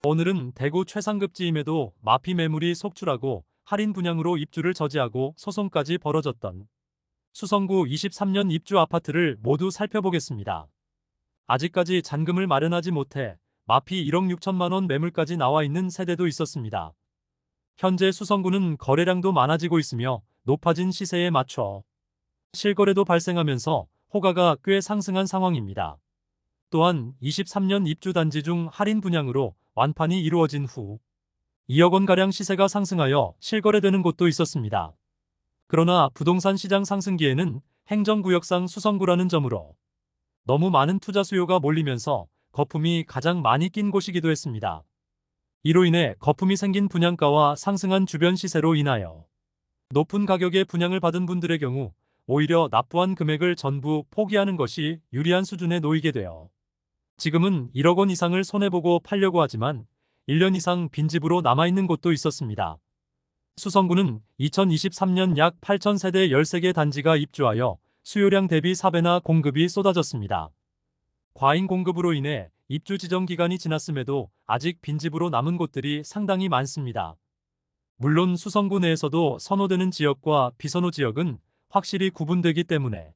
오늘은 대구 최상급지임에도 마피 매물이 속출하고 할인 분양으로 입주를 저지하고 소송까지 벌어졌던 수성구 23년 입주 아파트를 모두 살펴보겠습니다. 아직까지 잔금을 마련하지 못해 마피 1억 6천만 원 매물까지 나와 있는 세대도 있었습니다. 현재 수성구는 거래량도 많아지고 있으며 높아진 시세에 맞춰 실거래도 발생하면서 호가가 꽤 상승한 상황입니다. 또한 23년 입주 단지 중 할인 분양으로 완판이 이루어진 후 2억 원가량 시세가 상승하여 실거래되는 곳도 있었습니다. 그러나 부동산 시장 상승기에는 행정구역상 수성구라는 점으로 너무 많은 투자 수요가 몰리면서 거품이 가장 많이 낀 곳이기도 했습니다. 이로 인해 거품이 생긴 분양가와 상승한 주변 시세로 인하여 높은 가격에 분양을 받은 분들의 경우 오히려 납부한 금액을 전부 포기하는 것이 유리한 수준에 놓이게 되어 지금은 1억 원 이상을 손해보고 팔려고 하지만 1년 이상 빈집으로 남아있는 곳도 있었습니다. 수성구는 2023년 약 8,000세대 13개 단지가 입주하여 수요량 대비 4배나 공급이 쏟아졌습니다. 과잉 공급으로 인해 입주 지정 기간이 지났음에도 아직 빈집으로 남은 곳들이 상당히 많습니다. 물론 수성구 내에서도 선호되는 지역과 비선호 지역은 확실히 구분되기 때문에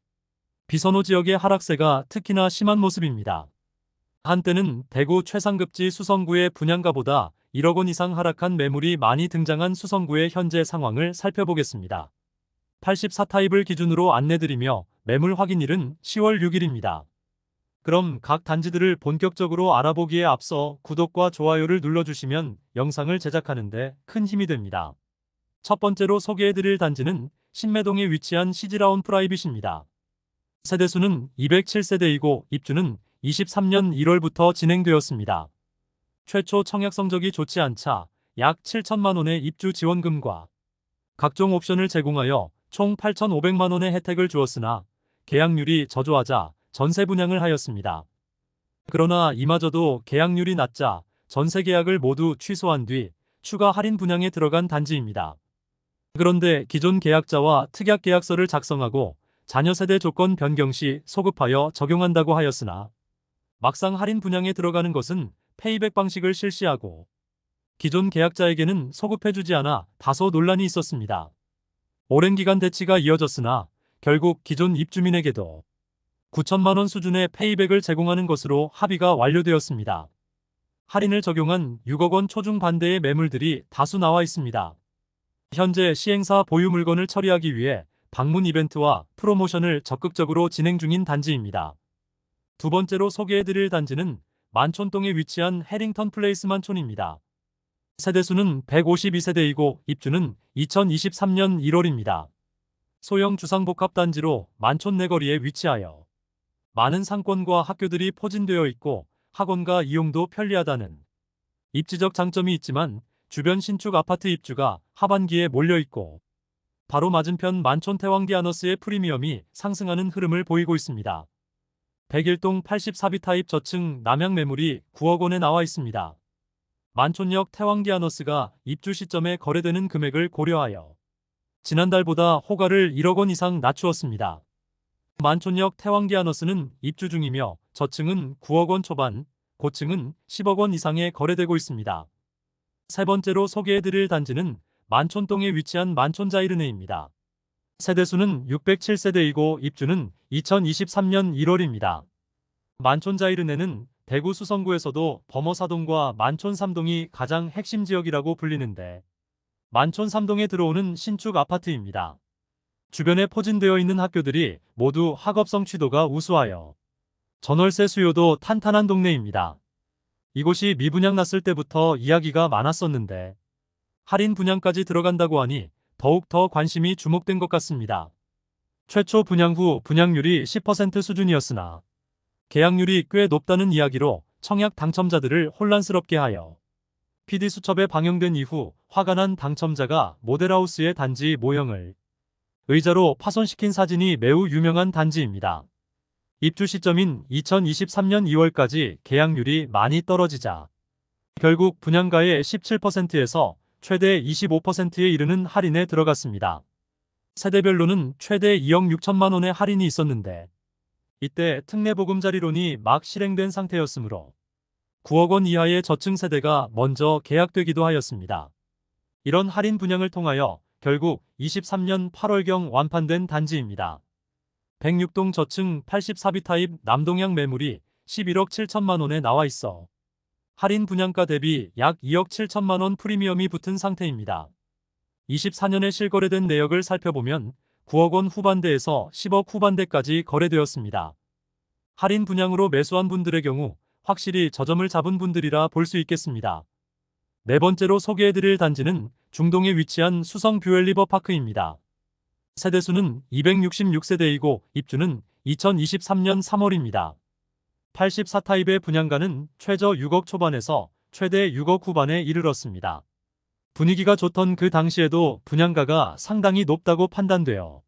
비선호 지역의 하락세가 특히나 심한 모습입니다. 한때는 대구 최상급지 수성구의 분양가보다 1억 원 이상 하락한 매물이 많이 등장한 수성구의 현재 상황을 살펴보겠습니다. 84타입을 기준으로 안내드리며 매물 확인일은 10월 6일입니다. 그럼 각 단지들을 본격적으로 알아보기에 앞서 구독과 좋아요를 눌러주시면 영상을 제작하는데 큰 힘이 됩니다. 첫 번째로 소개해드릴 단지는 신매동에 위치한 시즈라운 프라이빗입니다. 세대수는 207세대이고 입주는 23년 1월부터 진행되었습니다. 최초 청약 성적이 좋지 않자 약 7천만 원의 입주 지원금과 각종 옵션을 제공하여 총 8,500만 원의 혜택을 주었으나 계약률이 저조하자 전세 분양을 하였습니다. 그러나 이마저도 계약률이 낮자 전세 계약을 모두 취소한 뒤 추가 할인 분양에 들어간 단지입니다. 그런데 기존 계약자와 특약 계약서를 작성하고 자녀 세대 조건 변경 시 소급하여 적용한다고 하였으나 막상 할인 분양에 들어가는 것은 페이백 방식을 실시하고 기존 계약자에게는 소급해주지 않아 다소 논란이 있었습니다. 오랜 기간 대치가 이어졌으나 결국 기존 입주민에게도 9천만 원 수준의 페이백을 제공하는 것으로 합의가 완료되었습니다. 할인을 적용한 6억 원 초중 반대의 매물들이 다수 나와 있습니다. 현재 시행사 보유 물건을 처리하기 위해 방문 이벤트와 프로모션을 적극적으로 진행 중인 단지입니다. 두 번째로 소개해드릴 단지는 만촌동에 위치한 해링턴 플레이스 만촌입니다. 세대수는 152세대이고 입주는 2023년 1월입니다. 소형 주상복합단지로 만촌 내거리에 위치하여 많은 상권과 학교들이 포진되어 있고 학원가 이용도 편리하다는 입지적 장점이 있지만 주변 신축 아파트 입주가 하반기에 몰려있고 바로 맞은편 만촌 태왕디 아너스의 프리미엄이 상승하는 흐름을 보이고 있습니다. 101동 84비 타입 저층 남향 매물이 9억 원에 나와 있습니다. 만촌역 태왕디 아너스가 입주 시점에 거래되는 금액을 고려하여 지난달보다 호가를 1억 원 이상 낮추었습니다. 만촌역 태왕디 아너스는 입주 중이며 저층은 9억 원 초반, 고층은 10억 원 이상에 거래되고 있습니다. 세 번째로 소개해드릴 단지는 만촌동에 위치한 만촌자이르네입니다. 세대수는 607세대이고 입주는 2023년 1월입니다. 만촌자이르네는 대구 수성구에서도 범어사동과 만촌 3동이 가장 핵심 지역이라고 불리는데 만촌 3동에 들어오는 신축 아파트입니다. 주변에 포진되어 있는 학교들이 모두 학업 성취도가 우수하여 전월세 수요도 탄탄한 동네입니다. 이곳이 미분양 났을 때부터 이야기가 많았었는데 할인 분양까지 들어간다고 하니 더욱 더 관심이 주목된 것 같습니다. 최초 분양 후 분양률이 10% 수준이었으나 계약률이 꽤 높다는 이야기로 청약 당첨자들을 혼란스럽게 하여 PD수첩에 방영된 이후 화가 난 당첨자가 모델하우스의 단지 모형을 의자로 파손시킨 사진이 매우 유명한 단지입니다. 입주 시점인 2023년 2월까지 계약률이 많이 떨어지자 결국 분양가의 17%에서 최대 25%에 이르는 할인에 들어갔습니다. 세대별로는 최대 2억 6천만 원의 할인이 있었는데 이때 특례보금자리론이 막 실행된 상태였으므로 9억 원 이하의 저층 세대가 먼저 계약되기도 하였습니다. 이런 할인 분양을 통하여 결국 23년 8월경 완판된 단지입니다. 106동 저층 84비 타입 남동향 매물이 11억 7천만 원에 나와 있어 할인 분양가 대비 약 2억 7천만 원 프리미엄이 붙은 상태입니다. 24년에 실거래된 내역을 살펴보면 9억 원 후반대에서 10억 후반대까지 거래되었습니다. 할인 분양으로 매수한 분들의 경우 확실히 저점을 잡은 분들이라 볼 수 있겠습니다. 네 번째로 소개해드릴 단지는 중동에 위치한 수성 뷰엘리버파크입니다. 세대수는 266세대이고 입주는 2023년 3월입니다. 84타입의 분양가는 최저 6억 초반에서 최대 6억 후반에 이르렀습니다. 분위기가 좋던 그 당시에도 분양가가 상당히 높다고 판단되어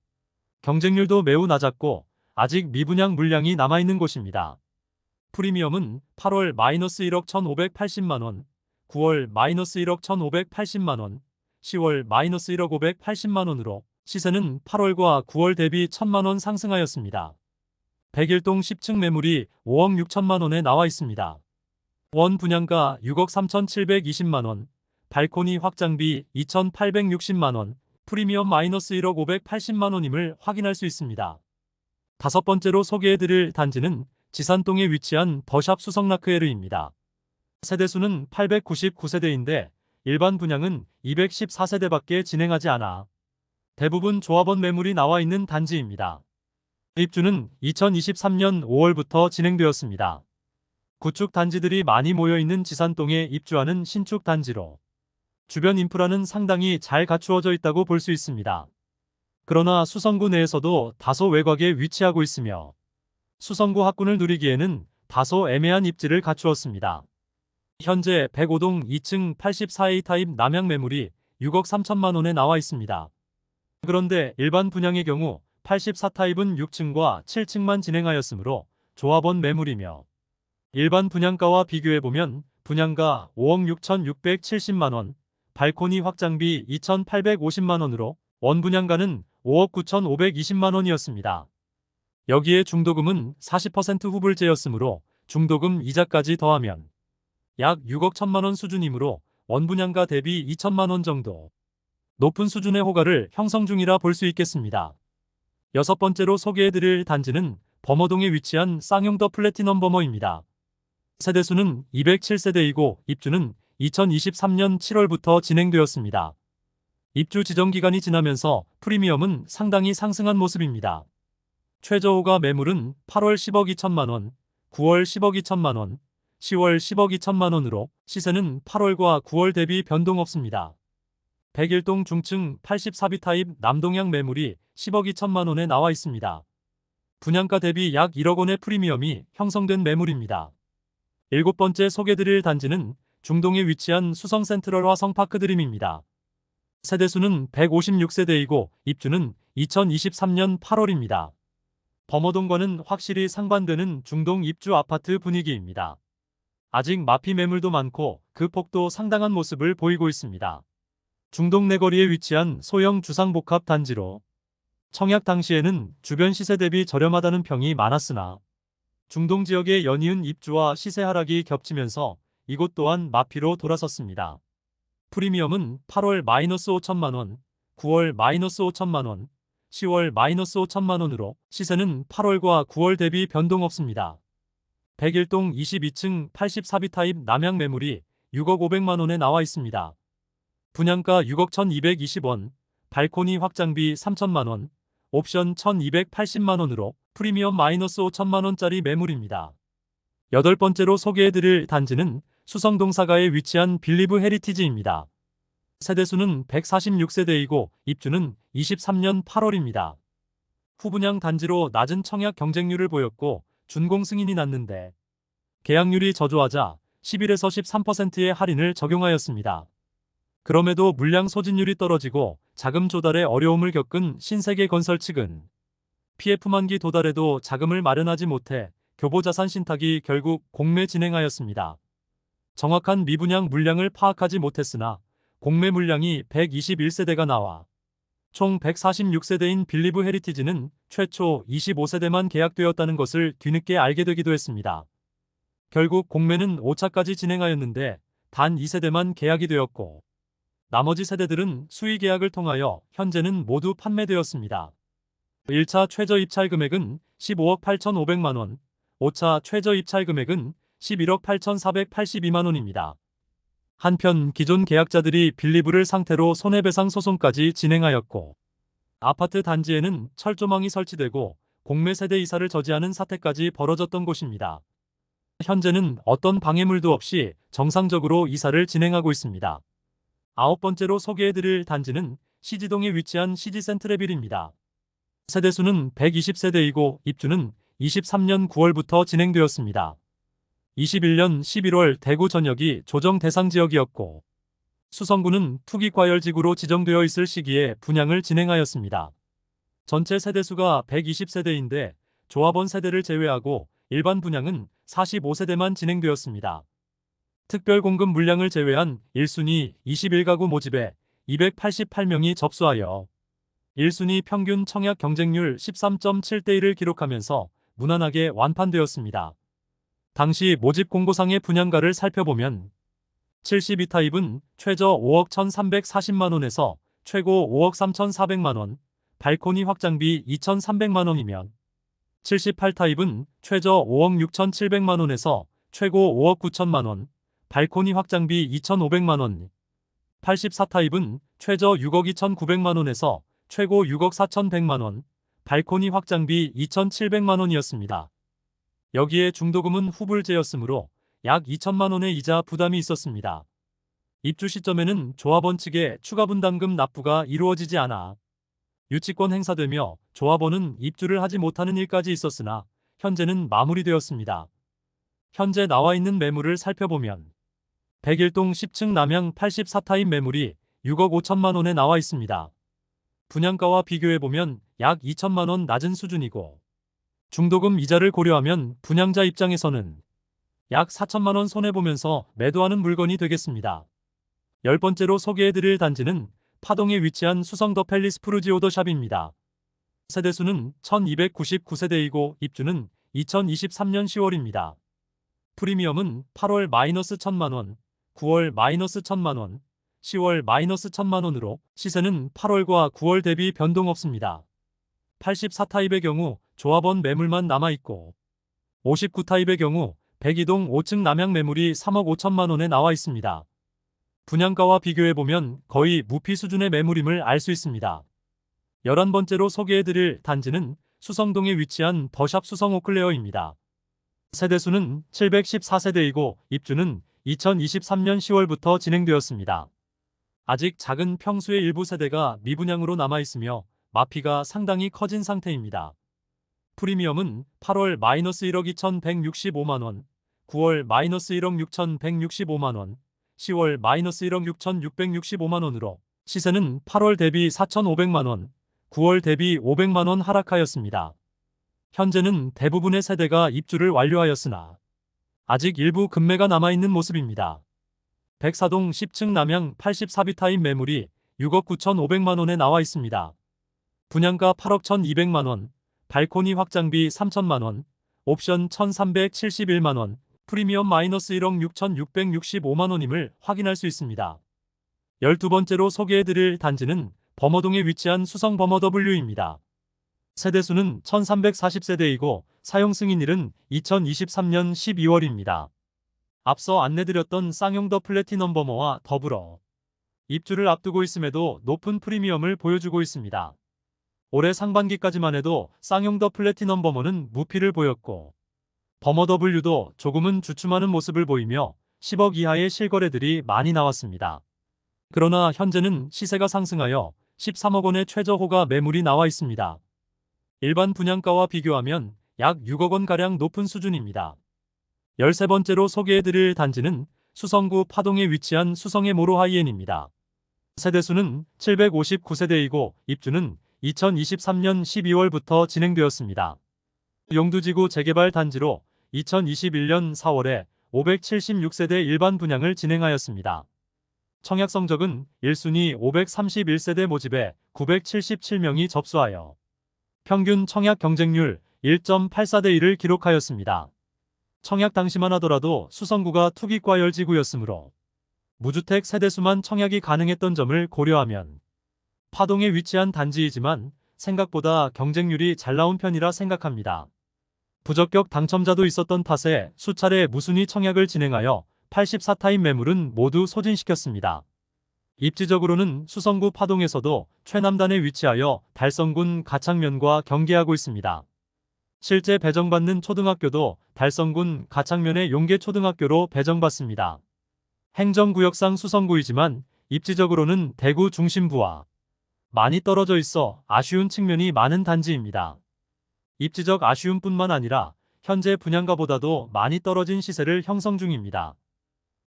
경쟁률도 매우 낮았고 아직 미분양 물량이 남아있는 곳입니다. 프리미엄은 8월 -1억 1,580만원, 9월 -1억 1,580만원, 10월 -1억 580만원으로 시세는 8월과 9월 대비 1,000만원 상승하였습니다. 101동 10층 매물이 5억 6천만원에 나와 있습니다. 원 분양가 6억 3,720만원, 발코니 확장비 2,860만원, 프리미엄 -1억 580만원임을 확인할 수 있습니다. 다섯 번째로 소개해드릴 단지는 지산동에 위치한 더샵 수성라크에르입니다. 세대수는 899세대인데 일반 분양은 214세대밖에 진행하지 않아 대부분 조합원 매물이 나와 있는 단지입니다. 입주는 2023년 5월부터 진행되었습니다. 구축 단지들이 많이 모여있는 지산동에 입주하는 신축 단지로 주변 인프라는 상당히 잘 갖추어져 있다고 볼 수 있습니다. 그러나 수성구 내에서도 다소 외곽에 위치하고 있으며 수성구 학군을 누리기에는 다소 애매한 입지를 갖추었습니다. 현재 105동 2층 84A 타입 남향 매물이 6억 3천만 원에 나와 있습니다. 그런데 일반 분양의 경우 84타입은 6층과 7층만 진행하였으므로 조합원 매물이며 일반 분양가와 비교해보면 분양가 5억 6,670만원, 발코니 확장비 2,850만원으로 원 분양가는 5억 9,520만원이었습니다. 여기에 중도금은 40% 후불제였으므로 중도금 이자까지 더하면 약 6억 1천만원 수준이므로 원 분양가 대비 2천만원 정도 높은 수준의 호가를 형성 중이라 볼 수 있겠습니다. 여섯 번째로 소개해드릴 단지는 범어동에 위치한 쌍용 더 플래티넘 범어입니다. 세대수는 207세대이고 입주는 2023년 7월부터 진행되었습니다. 입주 지정 기간이 지나면서 프리미엄은 상당히 상승한 모습입니다. 최저호가 매물은 8월 10억 2천만원, 9월 10억 2천만원, 10월 10억 2천만원으로 시세는 8월과 9월 대비 변동 없습니다. 101동 중층 84비 타입 남동향 매물이 10억 2천만원에 나와 있습니다. 분양가 대비 약 1억 원의 프리미엄이 형성된 매물입니다. 일곱 번째 소개드릴 단지는 중동에 위치한 수성 센트럴 화성파크 드림입니다. 세대수는 156세대이고 입주는 2023년 8월입니다. 범어동과는 확실히 상반되는 중동 입주 아파트 분위기입니다. 아직 마피 매물도 많고 그 폭도 상당한 모습을 보이고 있습니다. 중동 내거리에 위치한 소형 주상복합 단지로 청약 당시에는 주변 시세 대비 저렴하다는 평이 많았으나 중동 지역의 연이은 입주와 시세 하락이 겹치면서 이곳 또한 마피로 돌아섰습니다. 프리미엄은 8월 -5천만원, 9월 -5천만원, 10월 -5천만원으로 시세는 8월과 9월 대비 변동 없습니다. 101동 22층 84비 타입 남향 매물이 6억 500만원에 나와 있습니다. 분양가 6억 1220원, 발코니 확장비 3천만원, 옵션 1280만원으로 프리미엄 -5천만원짜리 매물입니다. 여덟 번째로 소개해드릴 단지는 수성동사가에 위치한 빌리브 헤리티지입니다. 세대수는 146세대이고 입주는 23년 8월입니다. 후분양 단지로 낮은 청약 경쟁률을 보였고 준공 승인이 났는데 계약률이 저조하자 11에서 13%의 할인을 적용하였습니다. 그럼에도 물량 소진율이 떨어지고 자금 조달에 어려움을 겪은 신세계건설 측은 PF만기 도달에도 자금을 마련하지 못해 교보자산 신탁이 결국 공매 진행하였습니다. 정확한 미분양 물량을 파악하지 못했으나 공매 물량이 121세대가 나와 총 146세대인 빌리브 헤리티지는 최초 25세대만 계약되었다는 것을 뒤늦게 알게 되기도 했습니다. 결국 공매는 5차까지 진행하였는데 단 2세대만 계약이 되었고 나머지 세대들은 수의 계약을 통하여 현재는 모두 판매되었습니다. 1차 최저 입찰 금액은 15억 8,500만 원, 5차 최저 입찰 금액은 11억 8,482만 원입니다. 한편 기존 계약자들이 빌리브를 상태로 손해배상 소송까지 진행하였고 아파트 단지에는 철조망이 설치되고 공매 세대 이사를 저지하는 사태까지 벌어졌던 곳입니다. 현재는 어떤 방해물도 없이 정상적으로 이사를 진행하고 있습니다. 아홉 번째로 소개해드릴 단지는 시지동에 위치한 시지센트레빌입니다. 세대수는 120세대이고 입주는 23년 9월부터 진행되었습니다. 21년 11월 대구 전역이 조정 대상 지역이었고 수성구는 투기과열지구로 지정되어 있을 시기에 분양을 진행하였습니다. 전체 세대수가 120세대인데 조합원 세대를 제외하고 일반 분양은 45세대만 진행되었습니다. 특별 공급 물량을 제외한 1순위 21가구 모집에 288명이 접수하여 1순위 평균 청약 경쟁률 13.7대1을 기록하면서 무난하게 완판되었습니다. 당시 모집 공고상의 분양가를 살펴보면 72타입은 최저 5억 1,340만원에서 최고 5억 3,400만원, 발코니 확장비 2,300만원이면 78타입은 최저 5억 6,700만원에서 최고 5억 9천만원, 발코니 확장비 2,500만원, 84타입은 최저 6억 2,900만원에서 최고 6억 4,100만원, 발코니 확장비 2,700만원이었습니다. 여기에 중도금은 후불제였으므로 약 2천만원의 이자 부담이 있었습니다. 입주 시점에는 조합원 측에 추가 분담금 납부가 이루어지지 않아 유치권 행사되며 조합원은 입주를 하지 못하는 일까지 있었으나 현재는 마무리되었습니다. 현재 나와 있는 매물을 살펴보면 101동 10층 남향 84타입 매물이 6억 5천만 원에 나와 있습니다. 분양가와 비교해보면 약 2천만 원 낮은 수준이고 중도금 이자를 고려하면 분양자 입장에서는 약 4천만 원 손해보면서 매도하는 물건이 되겠습니다. 10번째로 소개해드릴 단지는 파동에 위치한 수성 더 팰리스 푸르지오더샵입니다. 세대수는 1299세대이고 입주는 2023년 10월입니다. 프리미엄은 8월 마이너스 1,000만원, 9월 마이너스 1,000만원, 10월 마이너스 1,000만원으로 시세는 8월과 9월 대비 변동 없습니다. 84타입의 경우 조합원 매물만 남아있고 59타입의 경우 102동 5층 남향 매물이 3억 5천만원에 나와 있습니다. 분양가와 비교해보면 거의 무피 수준의 매물임을 알 수 있습니다. 11번째로 소개해드릴 단지는 수성동에 위치한 더샵 수성 오클레어입니다. 세대수는 714세대이고 입주는 2023년 10월부터 진행되었습니다. 아직 작은 평수의 일부 세대가 미분양으로 남아있으며 마피가 상당히 커진 상태입니다. 프리미엄은 8월 마이너스 1억 2,165만원, 9월 마이너스 1억 6,165만원, 10월 마이너스 1억 6,665만원으로 시세는 8월 대비 4,500만원, 9월 대비 500만원 하락하였습니다. 현재는 대부분의 세대가 입주를 완료하였으나 아직 일부 급매가 남아있는 모습입니다. 104동 10층 남향 84비타입 매물이 6억 9,500만원에 나와 있습니다. 분양가 8억 1,200만원, 발코니 확장비 3천만원, 옵션 1,371만원, 프리미엄 마이너스 1억 6,665만원임을 확인할 수 있습니다. 12번째로 소개해드릴 단지는 범어동에 위치한 수성 범어 W입니다. 세대수는 1340세대이고 사용 승인일은 2023년 12월입니다. 앞서 안내드렸던 쌍용 더 플래티넘 범어와 더불어 입주를 앞두고 있음에도 높은 프리미엄을 보여주고 있습니다. 올해 상반기까지만 해도 쌍용 더 플래티넘 범어는 무피를 보였고 범어 W도 조금은 주춤하는 모습을 보이며 10억 이하의 실거래들이 많이 나왔습니다. 그러나 현재는 시세가 상승하여 13억 원의 최저 호가 매물이 나와 있습니다. 일반 분양가와 비교하면 약 6억 원가량 높은 수준입니다. 13번째로 소개해드릴 단지는 수성구 파동에 위치한 수성의 모로 하이엔입니다. 세대수는 759세대이고 입주는 2023년 12월부터 진행되었습니다. 용두지구 재개발 단지로 2021년 4월에 576세대 일반 분양을 진행하였습니다. 청약 성적은 1순위 531세대 모집에 977명이 접수하여 평균 청약 경쟁률 1.84대1을 기록하였습니다. 청약 당시만 하더라도 수성구가 투기과열지구였으므로 무주택 세대수만 청약이 가능했던 점을 고려하면 파동에 위치한 단지이지만 생각보다 경쟁률이 잘 나온 편이라 생각합니다. 부적격 당첨자도 있었던 탓에 수차례 무순위 청약을 진행하여 84타입 매물은 모두 소진시켰습니다. 입지적으로는 수성구 파동에서도 최남단에 위치하여 달성군 가창면과 경계하고 있습니다. 실제 배정받는 초등학교도 달성군 가창면의 용계초등학교로 배정받습니다. 행정구역상 수성구이지만 입지적으로는 대구 중심부와 많이 떨어져 있어 아쉬운 측면이 많은 단지입니다. 입지적 아쉬움뿐만 아니라 현재 분양가보다도 많이 떨어진 시세를 형성 중입니다.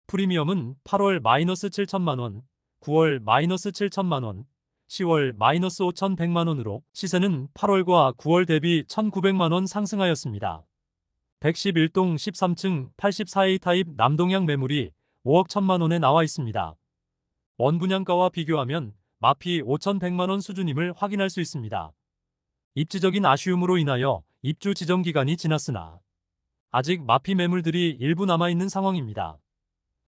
프리미엄은 8월 -7천만원, 9월 -7천만원, 10월 -5,100만원으로 시세는 8월과 9월 대비 1,900만원 상승하였습니다. 111동 13층 84A 타입 남동향 매물이 5억 1천만원에 나와 있습니다. 원분양가와 비교하면 마피 5,100만원 수준임을 확인할 수 있습니다. 입지적인 아쉬움으로 인하여 입주 지정 기간이 지났으나 아직 마피 매물들이 일부 남아있는 상황입니다.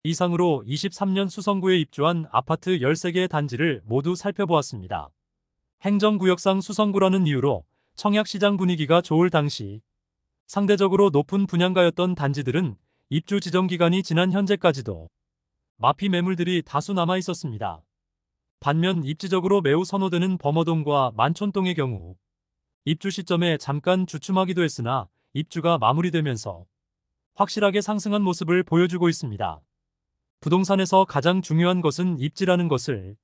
이상으로 23년 수성구에 입주한 아파트 13개의 단지를 모두 살펴보았습니다. 행정구역상 수성구라는 이유로 청약시장 분위기가 좋을 당시 상대적으로 높은 분양가였던 단지들은 입주 지정 기간이 지난 현재까지도 마피 매물들이 다수 남아 있었습니다. 반면 입지적으로 매우 선호되는 범어동과 만촌동의 경우 입주 시점에 잠깐 주춤하기도 했으나 입주가 마무리되면서 확실하게 상승한 모습을 보여주고 있습니다. 부동산에서 가장 중요한 것은 입지라는 것을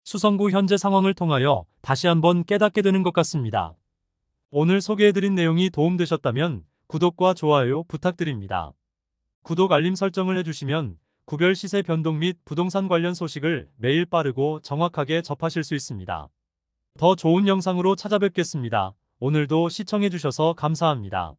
수성구 현재 상황을 통하여 다시 한번 깨닫게 되는 것 같습니다. 오늘 소개해드린 내용이 도움되셨다면 구독과 좋아요 부탁드립니다. 구독 알림 설정을 해주시면 구별 시세 변동 및 부동산 관련 소식을 매일 빠르고 정확하게 접하실 수 있습니다. 더 좋은 영상으로 찾아뵙겠습니다. 오늘도 시청해주셔서 감사합니다.